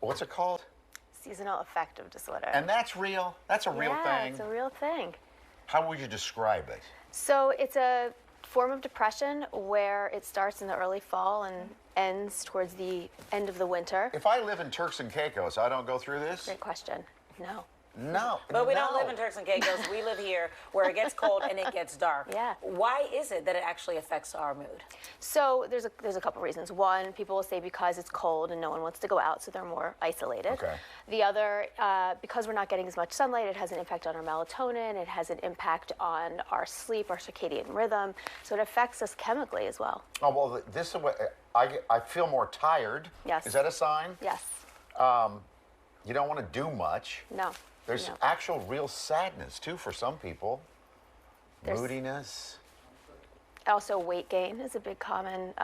What's it called? Seasonal Affective Disorder. And that's real? That's a real yeah, thing? it's a real thing. How would you describe it? So it's a form of depression where it starts in the early fall and ends towards the end of the winter. If I live in Turks and Caicos, I don't go through this? Great question. No. No. But we don't live in Turks and Caicos. We live here where it gets cold and it gets dark. Yeah. Why is it that it actually affects our mood? So there's a couple reasons. One, people will say because it's cold and no one wants to go out, so they're more isolated. Okay. The other, because we're not getting as much sunlight, it has an impact on our melatonin. It has an impact on our sleep, our circadian rhythm. So it affects us chemically as well. Oh, well, this is what I feel more tired. Yes. Is that a sign? Yes. You don't want to do much. No. There's No. actual real sadness, too, for some people. There's- Moodiness. Also, weight gain is a big common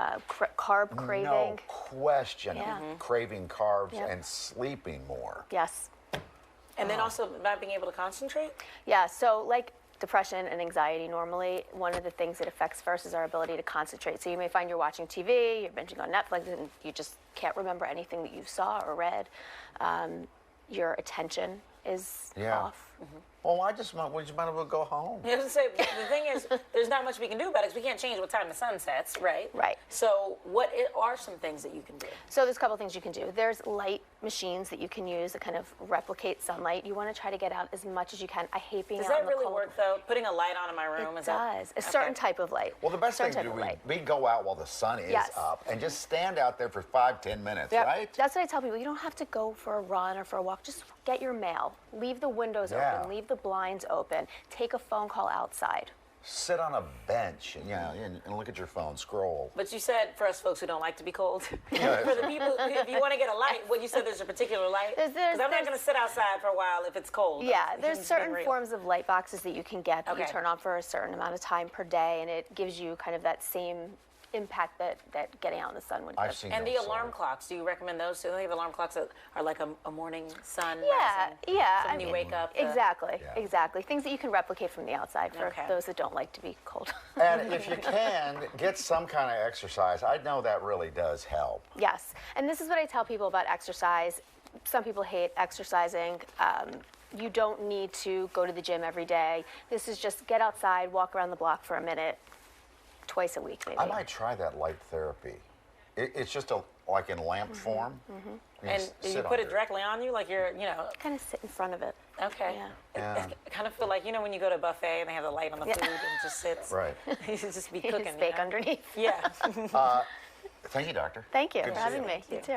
carb craving. No question. Yeah. Craving carbs Yep. and sleeping more. Yes. And then also not being able to concentrate? Yeah, so like depression and anxiety normally, one of the things it affects first is our ability to concentrate. So you may find you're watching TV, you're binging on Netflix, and you just can't remember anything that you saw or read. Your attention is off. Well, we just might as well go home. I was gonna say, the thing is, there's not much we can do about it because we can't change what time the sun sets, right? Right. So what are some things that you can do? So there's a couple things you can do. There's light machines that you can use that kind of replicate sunlight. You want to try to get out as much as you can. I hate being Does out that in the really cold. work, though? Putting a light on in my room? It is does. That... A certain type of light. Well, the best thing to Certain do, type of light. we go out while the sun is Yes. up and just stand out there for 5-10 minutes, Yep. right? That's what I tell people. You don't have to go for a run or for a walk. Just get your mail. Leave the windows Yeah. open. Leave the blinds open. Take a phone call outside. Sit on a bench and, and look at your phone, scroll. But you said, for us folks who don't like to be cold, Yeah. for the people, if you want to get a light, what you said, there's a particular light? There's- Because I'm not going to sit outside for a while if it's cold. Yeah, It's there's been certain real. forms of light boxes that you can get that you Okay. turn on for a certain amount of time per day, and it gives you kind of that same impact that getting out in the sun would I've give. seen And those the alarm sort. clocks, do you recommend those too? They have alarm clocks that are like a morning sun. Yeah, rising. yeah. So when you wake up. Exactly, Yeah. exactly. Things that you can replicate from the outside for Okay. those that don't like to be cold. And if you can, get some kind of exercise. I know that really does help. Yes, and this is what I tell people about exercise. Some people hate exercising. You don't need to go to the gym every day. This is just get outside, walk around the block for a minute, twice a week maybe. I might try that light therapy. It's just like in lamp form. And just you sit put it under directly on you, like you're, Kind of sit in front of it. Okay. Yeah. Yeah. I kind of feel like, when you go to a buffet and they have the light on the food and it just sits. Right. You should just be You cooking. just bake underneath. Yeah. Thank you, doctor. Thank you Good for to see having you. me. You too.